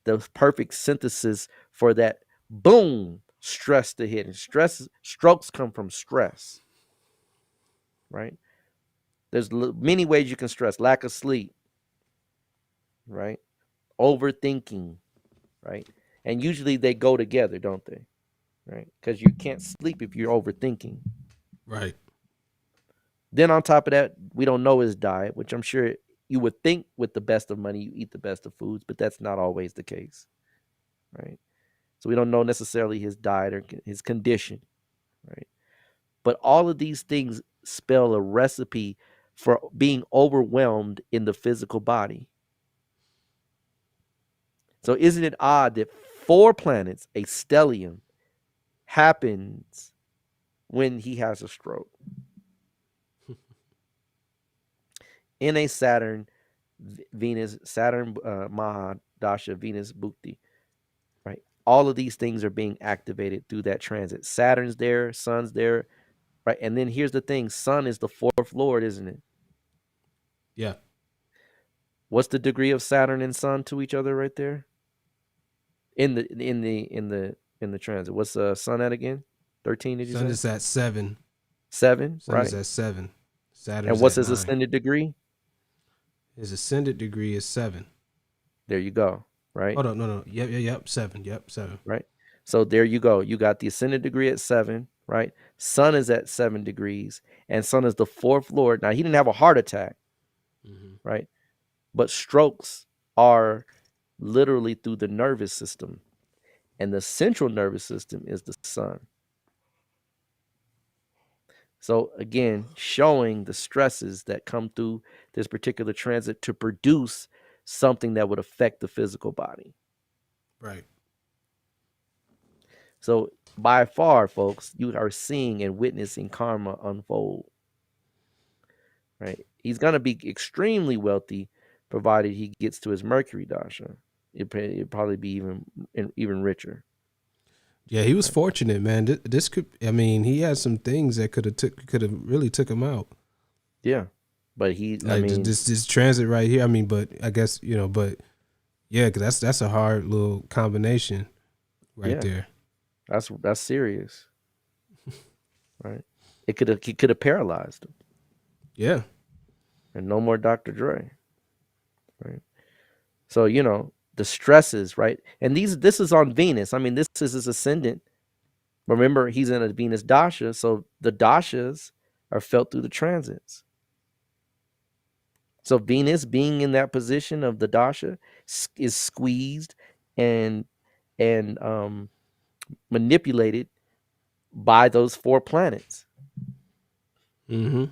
the perfect synthesis for that boom stress to hit. And strokes come from stress. Right? There's many ways you can stress. Lack of sleep. Right? Overthinking. Right? And usually they go together, don't they? Right? Because you can't sleep if you're overthinking. Right. Then on top of that, we don't know his diet, which I'm sure you would think with the best of money, you eat the best of foods, but that's not always the case. Right? So we don't know necessarily his diet or his condition. Right? But all of these things spell a recipe for being overwhelmed in the physical body. So isn't it odd that 4 planets, a stellium, happens when he has a stroke? In a Saturn, Venus, Saturn, Mahadasha, Venus, Bhukti, right? All of these things are being activated through that transit. Saturn's there, Sun's there, right? And then here's the thing: Sun is the 4th lord, isn't it? Yeah. What's the degree of Saturn and Sun to each other right there? In the transit. What's Sun at again? 13, did you Sun say? is at 7. 7, Sun right? is at 7. Saturn's And what's at his 9. ascended degree? His ascended degree is 7. There you go, right? Hold on, no. Yep, 7. Yep, 7. Right. So there you go. You got the ascended degree at 7, right? Sun is at 7 degrees, and Sun is the 4th lord. Now, he didn't have a heart attack, right? But strokes are literally through the nervous system, and the central nervous system is the Sun. So again, showing the stresses that come through this particular transit to produce something that would affect the physical body. Right. So by far, folks, you are seeing and witnessing karma unfold. Right? He's going to be extremely wealthy, provided he gets to his Mercury dasha. It'd probably be even richer. Yeah, he was fortunate, man. This could, I mean, he had some things that could have really took him out. Yeah, but he, I Like mean, this transit right here. I mean, but I guess but yeah, because that's a hard little combination right yeah, there. that's serious, right? He could have paralyzed him, Yeah, and no more Dr. Dre, right? So the stresses, right? And this is on Venus. I mean, this is his ascendant. Remember, he's in a Venus dasha, so the dashas are felt through the transits. So Venus being in that position of the dasha is squeezed and and manipulated by those 4 planets. mm-hmm.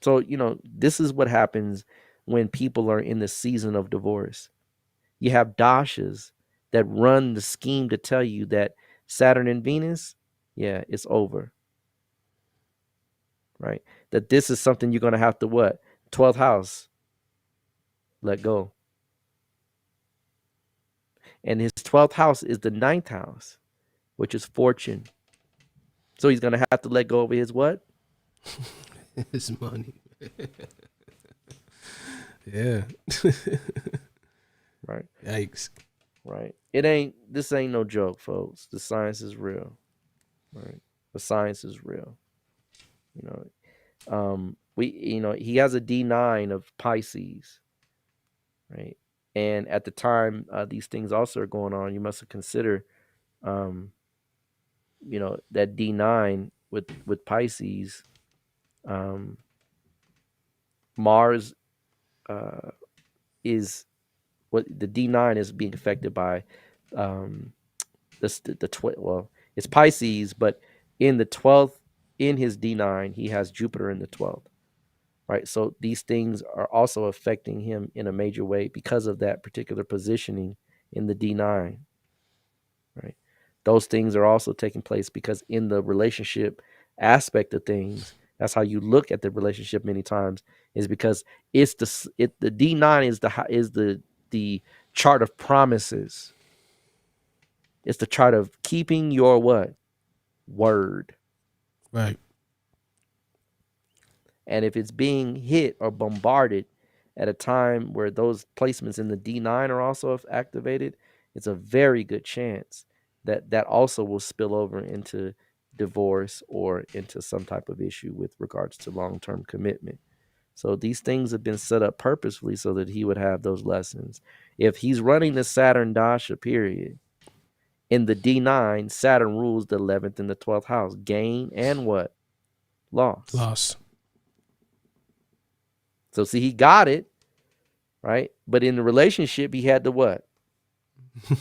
So this is what happens when people are in the season of divorce. You have dashas that run the scheme to tell you that Saturn and Venus, yeah, it's over, right? That this is something you're going to have to what? 12th house, let go. And his 12th house is the 9th house, which is fortune. So he's going to have to let go of his what? His money. Yeah. Right. Yikes. Right. This ain't no joke, folks. The science is real. Right. The science is real. He has a D9 of Pisces, right? And at the time these things also are going on, you must consider that D9 with Pisces, Mars is what the D9 is being affected by. It's Pisces, but in the 12th, in his D9, he has Jupiter in the 12th, right? So these things are also affecting him in a major way because of that particular positioning in the D9, right? Those things are also taking place because in the relationship aspect of things, that's how you look at the relationship many times, is because it's the D9 is the chart of promises. It's the chart of keeping your what? Word. Right. And if it's being hit or bombarded at a time where those placements in the D9 are also activated, it's a very good chance that also will spill over into divorce or into some type of issue with regards to long-term commitment. So these things have been set up purposefully so that he would have those lessons. If he's running the Saturn Dasha period, in the D9, Saturn rules the 11th and the 12th house, gain and what? Loss. So see, he got it, right? But in the relationship, he had to what?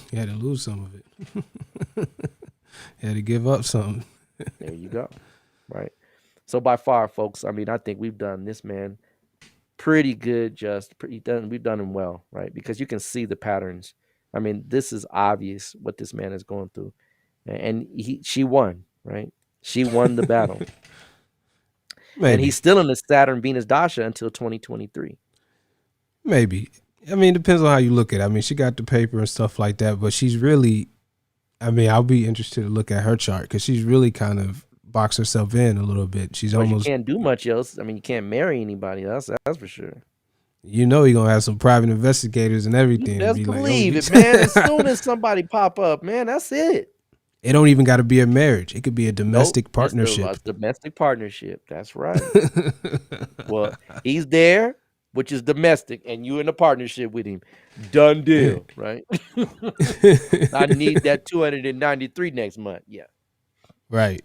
He had to lose some of it. He had to give up something. There you go, right? So by far, folks, I mean, I think we've done this man pretty good. We've done him well, right? Because you can see the patterns. I mean, this is obvious what this man is going through, and she won, right? She won the battle. Maybe. And he's still in the Saturn Venus Dasha until 2023. Maybe. I mean, it depends on how you look at it. I mean, she got the paper and stuff like that, but she's really, I mean, I'll be interested to look at her chart because she's really kind of boxed herself in a little bit. She's almost. You can't do much else. I mean, you can't marry anybody. That's for sure. You're gonna have some private investigators and everything. Just believe it, man. As soon as somebody pop up, man, that's it. It don't even got to be a marriage. It could be a domestic partnership. It's a domestic partnership. That's right. Well, he's there, which is domestic, and you in a partnership with him. Done deal, right? I need that 293 next month. Yeah. Right.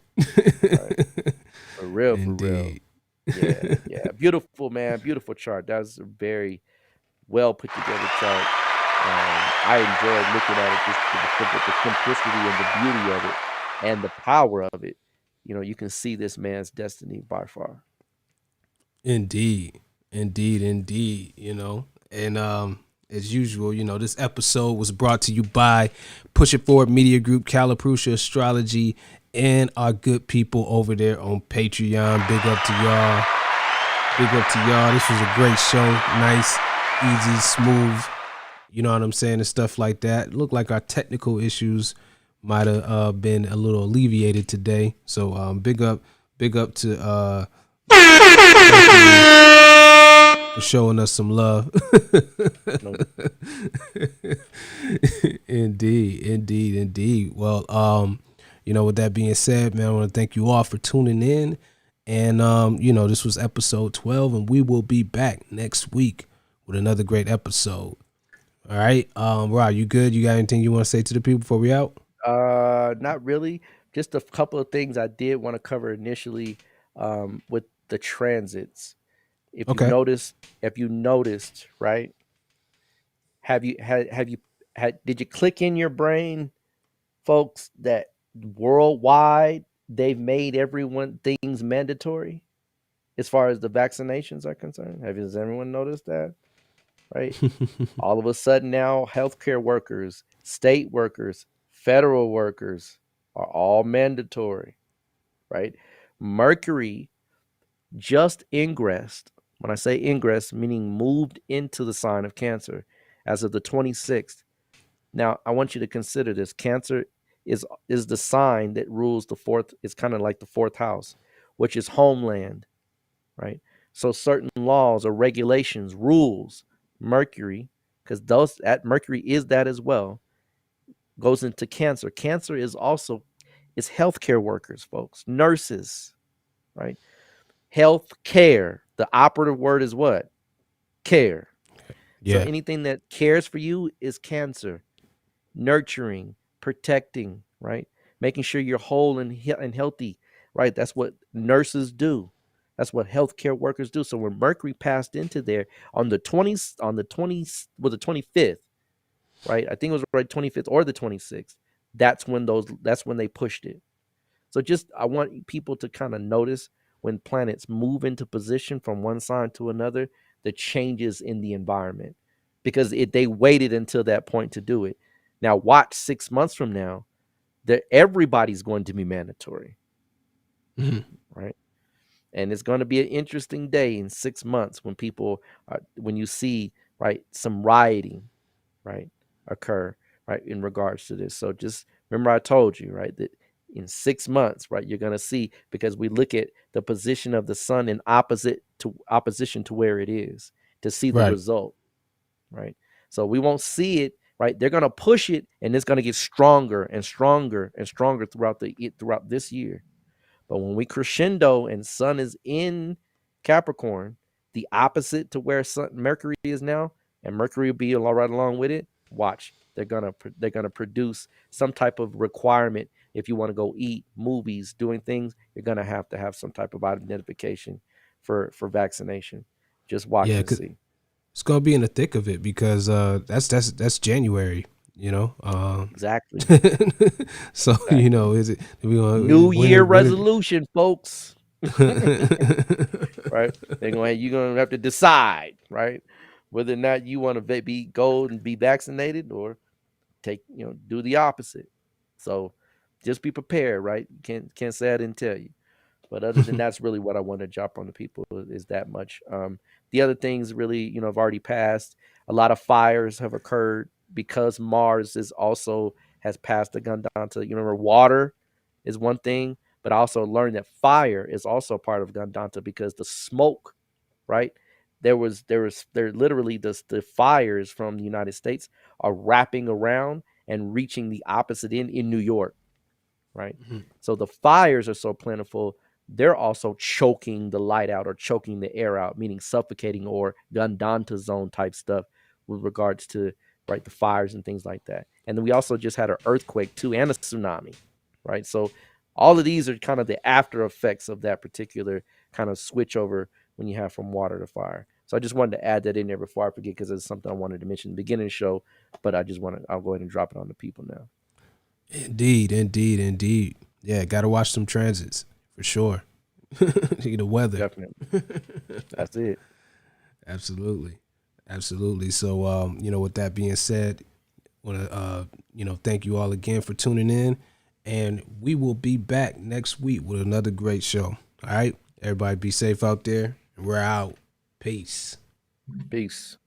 For real, Indeed. For real. Yeah. Beautiful, man. Beautiful chart. That's a very well put together chart. I enjoyed looking at it, just the simplicity and the beauty of it and the power of it. You can see this man's destiny by far. Indeed. And as usual, this episode was brought to you by Push It Forward Media Group, Caliprucia Astrology, and our good people over there on Patreon. Big up to y'all. This was a great show. Nice, easy, smooth. You know what I'm saying, and stuff like that. It looked like our technical issues might have been a little alleviated today. So big up to for showing us some love. Indeed. Well, with that being said, man, I want to thank you all for tuning in. And this was episode 12, and we will be back next week with another great episode. All right. Rob, you good? You got anything you want to say to the people before we out? Not really. Just a couple of things I did want to cover initially with the transits. If Okay. you noticed, right? Have you did you click in your brain, folks, that worldwide they've made everyone things mandatory as far as the vaccinations are concerned? Has everyone noticed that? Right? All of a sudden now, healthcare workers, state workers, federal workers are all mandatory, right? Mercury just ingressed. When I say ingress, meaning moved into the sign of Cancer as of the 26th. Now, I want you to consider this. Cancer is the sign that rules the fourth. It's kind of like the fourth house, which is homeland, right? So certain laws or regulations, rules, Mercury, because Mercury is that as well, goes into Cancer. Cancer is healthcare workers, folks, nurses, right? Health care. The operative word is what? Care. So Yeah. anything that cares for you is Cancer. Nurturing, protecting, right? Making sure you're whole and healthy, right? That's what nurses do. That's what healthcare workers do. So when Mercury passed into there on the 25th, right? I think it was right 25th or the 26th. That's when they pushed it. So I want people to kind of notice when planets move into position from one sign to another, the changes in the environment, because they waited until that point to do it. Now watch 6 months from now, that everybody's going to be mandatory, right? And it's going to be an interesting day in 6 months when you see, right, some rioting, right, occur, right, in regards to this. So just remember, I told you, right, that in 6 months, right, you're going to see, because we look at the position of the sun in opposition to where it is to see the Right. result, right? So we won't see it, right? They're going to push it, and it's going to get stronger and stronger and stronger throughout this year. But when we crescendo and sun is in Capricorn, the opposite to where Mercury is now, and Mercury will be right along with it. Watch, they're gonna produce some type of requirement. If you want to go eat, movies, doing things, you're gonna have to have some type of identification for vaccination. Just watch Yeah, and see. it's gonna be in the thick of it because that's January. Exactly. So Exactly. is it New Year resolution, folks. Right. Right? You're gonna have to decide, right, whether or not you want to go and be vaccinated or do the opposite. So just be prepared, right? Can't say I didn't tell you. But other than that's really what I want to drop on the people is that much. The other things really, have already passed. A lot of fires have occurred because Mars has passed the Gandanta. Remember, water is one thing, but I also learned that fire is also part of Gandanta because the smoke, right? There literally the fires from the United States are wrapping around and reaching the opposite end in New York, right? So the fires are so plentiful, they're also choking the light out or choking the air out, meaning suffocating or Gandanta zone type stuff with regards to, right, the fires and things like that. And then we also just had an earthquake too and a tsunami, right? So all of these are kind of the after effects of that particular kind of switch over when you have from water to fire. So I just wanted to add that in there before I forget, because it's something I wanted to mention in the beginning of the show, but I'll go ahead and drop it on the people now. Indeed. Yeah, gotta watch some transits for sure. The weather. Definitely. That's it. Absolutely. So, with that being said, want to, thank you all again for tuning in, and we will be back next week with another great show. All right, everybody, be safe out there, and we're out. Peace. Peace.